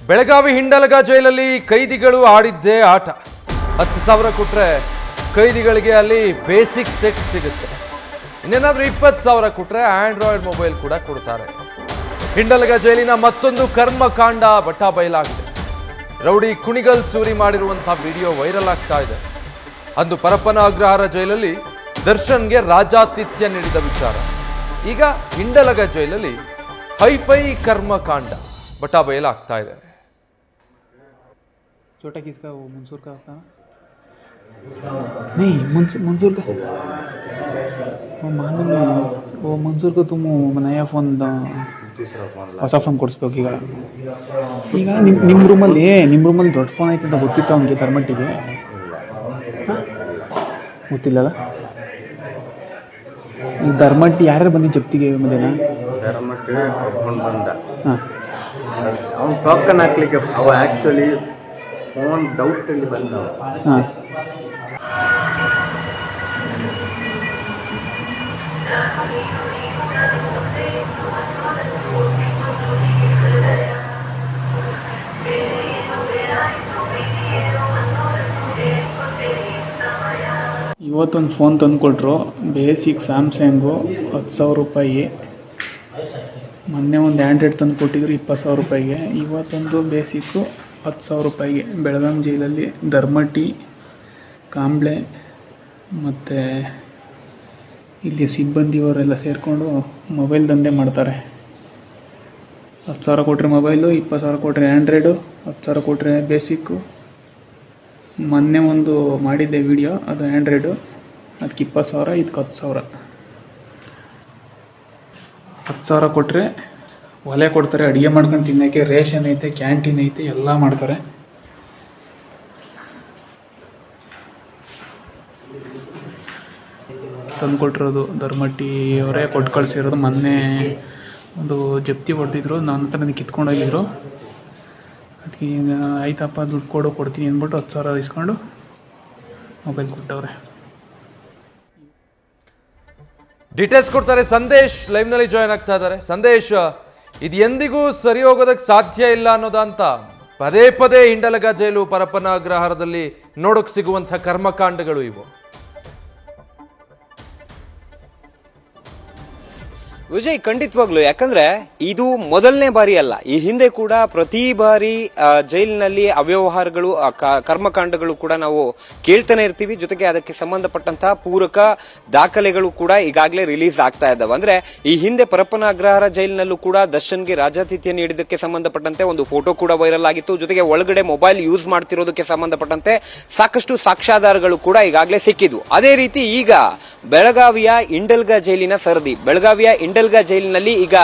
ಬೆಳಗಾವಿ ಹಿಂಡಲಗ ಜೈಲಲ್ಲಿ ಕೈದಿಗಳು ಆಡಿದ್ದೇ ಆಟ. 10,000 ಕೊಟ್ರೆ ಕೈದಿಗಳಿಗೆ ಅಲ್ಲಿ ಬೇಸಿಕ್ ಸೆಟ್ ಸಿಗುತ್ತೆ. ಇನ್ನೇನಾದ್ರೂ 20,000 ಕೊಟ್ರೆ ಆಂಡ್ರಾಯ್ಡ್ ಮೊಬೈಲ್ ಕೂಡ ಕೊಡ್ತಾರೆ. ಹಿಂಡಲಗ ಜೈಲಿನ ಮತ್ತೊಂದು ಕರ್ಮಕಾಂಡ ಬಯಲಾಗಿದೆ. ರೌಡಿ ಕುಣಿಗಲ್ ಸೂರಿ ಮಾಡಿರುವಂತಹ ವಿಡಿಯೋ ವೈರಲ್ ಆಗ್ತಾ ಇದೆ. ಅಂದು ಪರಪ್ಪನ ಅಗ್ರಹಾರ ಜೈಲಲ್ಲಿ ದರ್ಶನ್ಗೆ ರಾಜಾತಿಥ್ಯ ನೀಡಿದ ವಿಚಾರ ಈಗ ಹಿಂಡಲಗ ಜೈಲಲ್ಲಿ ಹೈಫೈ ಕರ್ಮಕಾಂಡ ಬಯಲಾಗ್ತಾ ಇದೆ. छोटा किसका वो मंसूर का था? नहीं मंसूर का वो मालूम नहीं. वो मंसूर को तुम नया फ़ोन ಹೊಸ ಫೋನ್ ಕೊಡಿಸ್ಬೇಕು. ಈಗ ನಿಮ್ಮ ರೂಮಲ್ಲಿ ದೊಡ್ಡ ಫೋನ್ ಐತೆ ಅಂತ ಗೊತ್ತಿತ್ತು ಅವನಿಗೆ? ಧರ್ಮಟ್ಟಿಗೆ ಗೊತ್ತಿಲ್ಲದ? ಈಗ ಧರ್ಮಟ್ಟಿ ಯಾರ್ಯಾರು ಬಂದು ಜಪ್ತಿಗೆ ಮಧ್ಯಾಹ್ನ? ಧರ್ಮಟ್ಟಿ ಕರ್ಕೊಂಡು ಬಂದ. ಅವ್ನು ಟೋಕನ್ ಹಾಕ್ಲಿಕ್ಕೆ ಅವ ಆ್ಯಕ್ಚುಲಿ ಫೋನ್ ಡೌಟಲ್ಲಿ ಬಂದವ. ಹಾಂ, ಇವತ್ತೊಂದು ಫೋನ್ ತಂದು ಕೊಟ್ಟರು. ಬೇಸಿಕ್ ಸ್ಯಾಮ್ಸಂಗು 10,000 ರೂಪಾಯಿ. ಮೊನ್ನೆ ಒಂದು ಆ್ಯಂಡ್ರಾಯ್ಡ್ ತಂದು ಕೊಟ್ಟಿದ್ರು 20,000 ರೂಪಾಯಿಗೆ. ಇವತ್ತೊಂದು ಬೇಸಿಕ್ಕು 10,000 ರೂಪಾಯಿಗೆ. ಬೆಳಗಾವಿ ಜೈಲಲ್ಲಿ ಧರ್ಮಟ್ಟಿ, ಕಾಂಬ್ಳೆ ಮತ್ತು ಇಲ್ಲಿ ಸಿಬ್ಬಂದಿಯವರೆಲ್ಲ ಸೇರಿಕೊಂಡು ಮೊಬೈಲ್ ದಂಧೆ ಮಾಡ್ತಾರೆ. 10,000 ಕೊಟ್ಟರೆ ಮೊಬೈಲು, 20,000 ಕೊಟ್ಟರೆ ಆ್ಯಂಡ್ರಾಯ್ಡು, 10,000 ಕೊಟ್ಟರೆ ಬೇಸಿಕ್ಕು. ಮೊನ್ನೆ ಒಂದು ಮಾಡಿದ್ದೆ ವಿಡಿಯೋ, ಅದು ಆ್ಯಂಡ್ರಾಯ್ಡು, ಅದಕ್ಕೆ 20,000, ಇದಕ್ಕೆ 10,000. 10,000 ಕೊಟ್ಟರೆ ಒಲೆ ಕೊಡ್ತಾರೆ, ಅಡುಗೆ ಮಾಡ್ಕೊಂಡು ತಿನ್ನೋಕ್ಕೆ. ರೇಷನ್ ಐತೆ, ಕ್ಯಾಂಟೀನ್ ಐತೆ, ಎಲ್ಲ ಮಾಡ್ತಾರೆ. ತಂದು ಕೊಟ್ಟಿರೋದು ಧರ್ಮಟ್ಟಿಯವರೇ ಕೊಟ್ಟು ಕಳಿಸಿರೋದು. ಮೊನ್ನೆ ಒಂದು ಜಪ್ತಿ ಹೊಡೆದಿದ್ರು, ನನ್ನ ಹತ್ರ ಕಿತ್ಕೊಂಡೋಗಿದ್ರು. ಅದಕ್ಕೆ ಈಗ ಆಯ್ತಪ್ಪ ದುಡ್ಡು ಕೊಡ್ತೀನಿ ಅಂದ್ಬಿಟ್ಟು 10,000 ಇಸ್ಕೊಂಡು ಮೊಬೈಲ್ ಕೊಟ್ಟವ್ರೆ. ಡೀಟೇಲ್ಸ್ ಕೊಡ್ತಾರೆ ಸಂದೇಶ್, ಲೈವ್ನಲ್ಲಿ ಜಾಯ್ನ್ ಆಗ್ತಾ ಇದ್ದಾರೆ. ಸಂದೇಶ್, ಇದು ಎಂದಿಗೂ ಸರಿ ಹೋಗೋದಕ್ಕೆ ಸಾಧ್ಯ ಇಲ್ಲ ಅನ್ನೋದಂತ ಪದೇ ಹಿಂಡಲಗ ಜೈಲು ಪರಪ್ಪನ ಅಗ್ರಹಾರದಲ್ಲಿ ನೋಡೋಕೆ ಸಿಗುವಂಥ ಕರ್ಮಕಾಂಡಗಳು ಇವು. ವಿಜಯ್, ಖಂಡಿತವಾಗ್ಲು. ಯಾಕಂದ್ರೆ ಇದು ಮೊದಲನೇ ಬಾರಿ ಅಲ್ಲ. ಈ ಹಿಂದೆ ಕೂಡ ಪ್ರತಿ ಬಾರಿ ಜೈಲಿನಲ್ಲಿ ಅವ್ಯವಹಾರಗಳು, ಕರ್ಮಕಾಂಡಗಳು ಕೂಡ ನಾವು ಕೇಳ್ತಾನೆ ಇರ್ತೀವಿ. ಜೊತೆಗೆ ಅದಕ್ಕೆ ಸಂಬಂಧಪಟ್ಟಂತಹ ಪೂರಕ ದಾಖಲೆಗಳು ಕೂಡ ಈಗಾಗಲೇ ರಿಲೀಸ್ ಆಗ್ತಾ ಇದ್ದಾವೆ. ಅಂದ್ರೆ ಈ ಹಿಂದೆ ಪರಪ್ಪನ ಅಗ್ರಹಾರ ಜೈಲಿನಲ್ಲೂ ಕೂಡ ದರ್ಶನ್ಗೆ ರಾಜಾತಿಥ್ಯ ನೀಡಿದ್ದಕ್ಕೆ ಸಂಬಂಧಪಟ್ಟಂತೆ ಒಂದು ಫೋಟೋ ಕೂಡ ವೈರಲ್ ಆಗಿತ್ತು. ಜೊತೆಗೆ ಒಳಗಡೆ ಮೊಬೈಲ್ ಯೂಸ್ ಮಾಡ್ತಿರೋದಕ್ಕೆ ಸಂಬಂಧಪಟ್ಟಂತೆ ಸಾಕಷ್ಟು ಸಾಕ್ಷ್ಯಾಧಾರಗಳು ಕೂಡ ಈಗಾಗಲೇ ಸಿಕ್ಕಿದ್ವು. ಅದೇ ರೀತಿ ಈಗ ಬೆಳಗಾವಿಯ ಹಿಂಡಲ್ಗ ಜೈಲಿನ ಸರದಿ, ಬೆಳಗಾವಿಯ ಹಿಂಡಲ್ಗ ಜೈಲಿನಲ್ಲಿ ಈಗ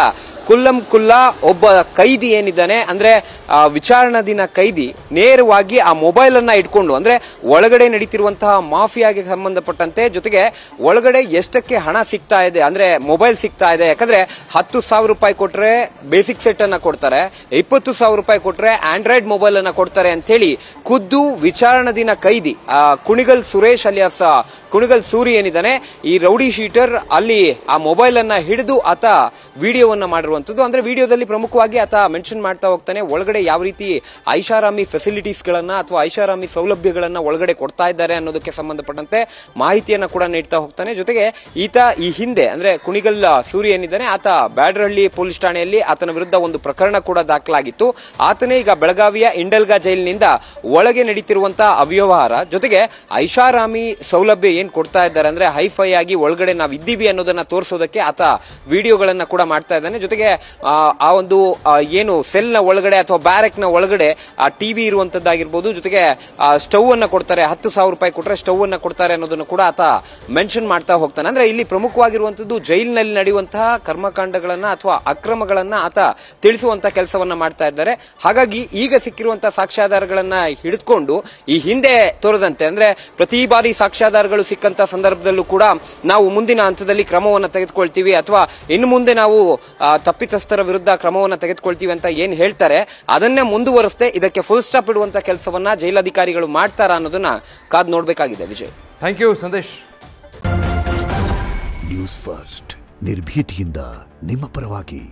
ಕುಲ್ಲಾ ಒಬ್ಬ ಕೈದಿ ಏನಿದ್ದಾನೆ ಅಂದ್ರೆ ವಿಚಾರಣಾ ದಿನ ಕೈದಿ ನೇರವಾಗಿ ಆ ಮೊಬೈಲ್ ಅನ್ನ ಇಟ್ಕೊಂಡು, ಅಂದ್ರೆ ಒಳಗಡೆ ನಡೀತಿರುವಂತಹ ಮಾಫಿಯಾಗೆ ಸಂಬಂಧಪಟ್ಟಂತೆ, ಜೊತೆಗೆ ಒಳಗಡೆ ಎಷ್ಟಕ್ಕೆ ಹಣ ಸಿಗ್ತಾ ಇದೆ, ಅಂದ್ರೆ ಮೊಬೈಲ್ ಸಿಗ್ತಾ ಇದೆ. ಯಾಕಂದ್ರೆ 10,000 ರೂಪಾಯಿ ಕೊಟ್ರೆ ಬೇಸಿಕ್ ಸೆಟ್ ಅನ್ನ ಕೊಡ್ತಾರೆ, 20,000 ರೂಪಾಯಿ ಕೊಟ್ರೆ ಆಂಡ್ರಾಯ್ಡ್ ಮೊಬೈಲ್ ಅನ್ನ ಕೊಡ್ತಾರೆ ಅಂತ ಹೇಳಿ ಖುದ್ದು ವಿಚಾರಣಾ ದಿನ ಕೈದಿ ಕುಣಿಗಲ್ ಸುರೇಶ್ ಅಲಿಯಾಸ್ ಕುಣಿಗಲ್ ಸೂರಿ ಏನಿದ್ದಾನೆ, ಈ ರೌಡಿ ಶೀಟರ್ ಅಲ್ಲಿ ಆ ಮೊಬೈಲ್ ಅನ್ನ ಹಿಡಿದು ಆತ ವಿಡಿಯೋವನ್ನ ಮಾಡಿರುವಂತದ್ದು. ಅಂದ್ರೆ ವಿಡಿಯೋದಲ್ಲಿ ಪ್ರಮುಖವಾಗಿ ಆತ ಮೆನ್ಷನ್ ಮಾಡ್ತಾ ಹೋಗ್ತಾನೆ, ಒಳಗಡೆ ಯಾವ ರೀತಿ ಐಷಾರಾಮಿ ಫೆಸಿಲಿಟೀಸ್ ಗಳನ್ನ ಅಥವಾ ಐಷಾರಾಮಿ ಸೌಲಭ್ಯಗಳನ್ನ ಒಳಗಡೆ ಕೊಡ್ತಾ ಇದ್ದಾರೆ ಅನ್ನೋದಕ್ಕೆ ಸಂಬಂಧಪಟ್ಟಂತೆ ಮಾಹಿತಿಯನ್ನ ಕೂಡ ನೀಡ್ತಾ ಹೋಗ್ತಾನೆ. ಜೊತೆಗೆ ಈತ ಈ ಹಿಂದೆ ಅಂದ್ರೆ ಕುಣಿಗಲ್ ಸೂರಿ ಏನಿದ್ದಾನೆ, ಆತ ಬ್ಯಾಡರಹಳ್ಳಿ ಪೊಲೀಸ್ ಠಾಣೆಯಲ್ಲಿ ಆತನ ವಿರುದ್ಧ ಒಂದು ಪ್ರಕರಣ ಕೂಡ ದಾಖಲಾಗಿತ್ತು. ಆತನೇ ಈಗ ಬೆಳಗಾವಿಯ ಹಿಂಡಲ್ಗ ಜೈಲಿನಿಂದ ಒಳಗೆ ನಡೀತಿರುವಂತಹ ಅವ್ಯವಹಾರ, ಜೊತೆಗೆ ಐಷಾರಾಮಿ ಸೌಲಭ್ಯ ಏನ್ ಕೊಡ್ತಾ ಇದ್ದಾರೆ ಅಂದ್ರೆ ಹೈಫೈ ಆಗಿ ಒಳಗಡೆ ನಾವು ಇದ್ದೀವಿ ಅನ್ನೋದನ್ನ ತೋರಿಸೋದಕ್ಕೆ ಆತ ವಿಡಿಯೋಗಳನ್ನ ಕೂಡ ಮಾಡ್ತಾ ಇದ್ದಾನೆ. ಜೊತೆಗೆ ಆ ಒಂದು ಏನು ಸೆಲ್ ನ ಒಳಗಡೆ ಅಥವಾ ಬ್ಯಾರೆಕ್ ನ ಒಳಗಡೆ ಆ ಟಿವಿ ಇರುವಂತದ್ದಾಗಿರ್ಬೋದು, ಜೊತೆಗೆ ಸ್ಟವ್ ಅನ್ನ ಕೊಡ್ತಾರೆ, 10,000 ರೂಪಾಯಿ ಕೊಟ್ರೆ ಸ್ಟವ್ ಅನ್ನ ಕೊಡ್ತಾರೆ ಅನ್ನೋದನ್ನು ಕೂಡ ಆತ ಮೆನ್ಷನ್ ಮಾಡ್ತಾ ಹೋಗ್ತಾನೆ. ಅಂದ್ರೆ ಇಲ್ಲಿ ಪ್ರಮುಖವಾಗಿರುವಂತದ್ದು ಜೈಲಿನಲ್ಲಿ ನಡೆಯುವಂತಹ ಕರ್ಮಕಾಂಡಗಳನ್ನ ಅಥವಾ ಅಕ್ರಮಗಳನ್ನ ಆತ ತಿಳಿಸುವಂತ ಕೆಲಸವನ್ನ ಮಾಡ್ತಾ ಇದ್ದಾರೆ. ಹಾಗಾಗಿ ಈಗ ಸಿಕ್ಕಿರುವಂತಹ ಸಾಕ್ಷ್ಯಾಧಾರಗಳನ್ನ ಹಿಡಿದುಕೊಂಡು ಈ ಹಿಂದೆ ತೋರದಂತೆ, ಅಂದ್ರೆ ಪ್ರತಿ ಬಾರಿ ಸಾಕ್ಷ್ಯಾಧಾರಗಳು ಸಿಕ್ಕಂತ ಸಂದರ್ಭದಲ್ಲೂ ಕೂಡ ನಾವು ಮುಂದಿನ ಹಂತದಲ್ಲಿ ಕ್ರಮವನ್ನು ತೆಗೆದುಕೊಳ್ತೀವಿ ಅಥವಾ ಇನ್ನು ಮುಂದೆ ನಾವು ತಪ್ಪಿತಸ್ಥರ ವಿರುದ್ಧ ಕ್ರಮವನ್ನು ತೆಗೆದುಕೊಳ್ತೀವಿ ಅಂತ ಏನ್ ಹೇಳ್ತಾರೆ ಅದನ್ನೇ ಮುಂದುವರಿಸದೆ ಇದಕ್ಕೆ ಫುಲ್ ಸ್ಟಾಪ್ ಇಡುವಂತ ಕೆಲಸವನ್ನ ಜೈಲಾಧಿಕಾರಿಗಳು ಮಾಡ್ತಾರಾ ಅನ್ನೋದನ್ನ ಕಾದು ನೋಡಬೇಕಾಗಿದೆ. Vijay, thank you Sandesh. News First ನಿರ್ಭೀತಿಯಿಂದ ನಿಮ್ಮ ಪರವಾಗಿ.